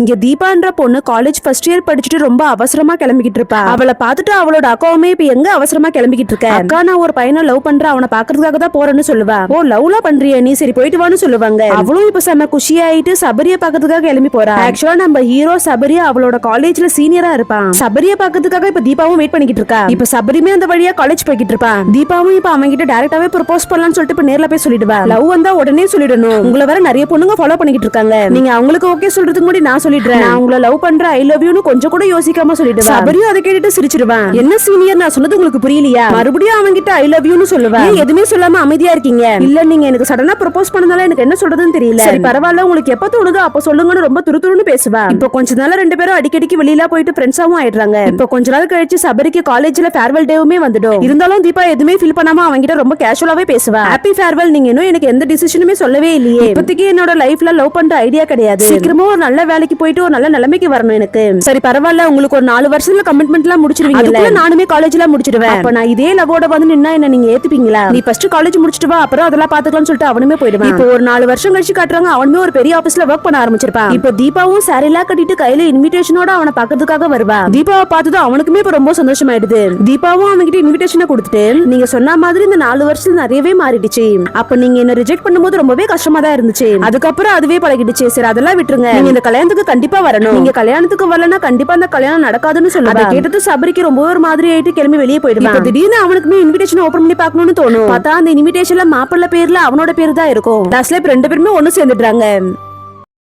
இங்க தீபான்ற பொண்ணு college first year படிச்சுட்டு ரொம்ப அவசரமா கிளம்பிக்கிட்டு இருப்பா. அவளை பார்த்துட்டு அவளோட அக்காவுமே இப்ப எங்க அவசரமா கிளம்பிக்கிட்டு இருக்க, அக்கா நான் ஒரு பையனை லவ் பண்றேன், அவனை பாக்குறதுக்காக தான் போறேன்னு சொல்லுவா. ஓ லவ்லாம் பண்றியா நீ, சரி போயிட்டு வான்னு சொல்லுவாங்க. அவளும் இப்ப செம குஷியாயிட்டு சபரிய பாக்கிறதுக்காக கிளம்பி போறா. ஆக்சுவலா நம்ம ஹீரோ சபரியா அவளோட காலேஜ்ல சீனியரா இருப்பான். சபரிய பாக்கிறதுக்காக இப்ப தீபாவும் வெயிட் பண்ணிக்கிட்டு இருக்கா. இப்ப சபரியுமே அந்த வழியா காலேஜ் போய்கிட்டு இருப்பான். தீபாவும் இப்ப அவங்க கிட்ட டைரக்டாவே ப்ரொபோஸ் பண்ணலாம்னு சொல்லிட்டு இப்ப நேர்ல போய் சொல்லிடுவா. லவ் வந்தா உடனே சொல்லிடணும், உங்களை வேற நிறைய பொண்ணுங்க ஃபாலோ பண்ணிக்கிட்டு இருக்காங்க, நீங்க அவங்களுக்கு ஓகே சொல்றதுக்கு முன்னாடி நான் சொல்லிடுறேன், நான் உங்களை லவ் பண்றேன் ஐ லவ் யூன்னு கொஞ்சம் கூட யோசிக்காம சொல்லிடுவா. சபரியும் அதை கேட்டுட்டு சிரிச்சிடுவான். என்ன சீனியர் நான் சொன்னது உங்களுக்கு புரியலையா, மறுபடியும் அவங்க கிட்ட ஐ லவ் யூன்னு சொல்லுவா. எதுவுமே சொல்லாம அமைதியா இருக்கீங்க. இல்ல நீங்க எனக்கு சடனா ப்ரொபோஸ் பண்ணதால எனக்கு என்ன சொல்றதுன்னு தெரியல, சரி பரவாயில்ல உங்களுக்கு எப்ப தோணுதோ அப்ப சொல்லுங்கன்னு ரொம்ப துருதுருன்னு பேசுவா. இப்ப கொஞ்ச நாள் ரெண்டு பேரும் அடிக்கடிக்கு வெளியில போயிட்டு ஃப்ரெண்ட்ஸாவும் ஆயிடுறாங்க. இப்ப கொஞ்ச நாள் கழிச்சு சபரிக்கு காலேஜ்ல ஃபேர்வெல் டேவுமே வந்துடும். இருந்தாலும் தீபா எதுவுமே ஃபீல் பண்ணாம அவங்க கிட்ட ரொம்ப கேஷுவலாவே பேசுவா. ஹாப்பி ஃபேர்வெல், நீங்க இன்னும் எனக்கு எந்த டிசிஷனுமே சொல்லவே இல்லையே, இப்போதைக்கு என்னோட லைஃப்ல லவ் பண்ற ஐடியா கிடையாது, சீக்கிரமா ஒரு நல்ல வேலைக்கு போயிட்டு ஒரு நல்ல நிலைமைக்கு வரணும் எனக்கு. சரி பரவாயில்ல உங்களுக்கு ஒரு 4 வருஷத்துல கமிட்மெண்ட் எல்லாம் முடிச்சிருவீங்க, நானுமே காலேஜ்ல முடிச்சிடுவேன். அப்ப நான் இதே லவோட வந்து நின்னா என்ன நீங்க ஏத்துப்பீங்களா, நீ ஃபர்ஸ்ட் காலேஜ் முடிச்சிட்டு வா அப்புறம் அதெல்லாம் பாத்துக்கலாம்னு சொல்லிட்டு அவனுமே போயிடுவான். இப்போ ஒரு 4 வருஷம் கழிச்சு காட்டுறாங்க, அவனுமே ஒரு பெரிய ஆபீஸ்ல ஒர்க் பண்ண ஆரம்பிச்சிருப்பான். இப்போ தீபாவும் சாரிலா கட்டிட்டு கையில இன்விடேஷனோட அவனை பாக்கிறதுக்காக வருவா. தீபாவை பார்த்ததும் அவனுக்குமே இப்ப ரொம்ப சந்தோஷமாயிடுது. தீபாவும் அவன்கிட்ட இன்விடேஷனை கொடுத்துட்டு நீங்க சொன்ன மாதிரி இந்த 4 வருஷத்துல நிறையவே மாறிடுச்சு, அப்ப நீங்க என்ன ரிஜெக்ட் பண்ணும்போது ரொம்பவே கஷ்டமா தான் இருந்துச்சு, அதுக்கப்புறம் அதுவே பழகிடுச்சு, சரி அதெல்லாம் விட்டுருங்க, நீங்க இந்த கல்யாணத்துக்கு கண்டிப்பா வரணும், நீங்க கல்யாணத்துக்கு வரலன்னா கண்டிப்பா அந்த கல்யாணம் நடக்காதுன்னு சொல்லுவாங்க. அதை கேட்டது சபரிக்கு ரொம்ப ஒரு மாதிரி ஆயிட்டு கிளம்பி வெளியே போயிடுவான். திடீர்னு அவனுக்குமே இன்விடேஷன் ஓபன் பண்ணி பார்க்கணும்னு தோணும். பார்த்தா அந்த இன்விடேஷன்ல மாப்பிள்ளை பேர்ல அவனோட பேரு தான் இருக்கும். லாஸ்ட்ல 2 பேருமே ஒண்ணு சேர்ந்துடுறாங்க.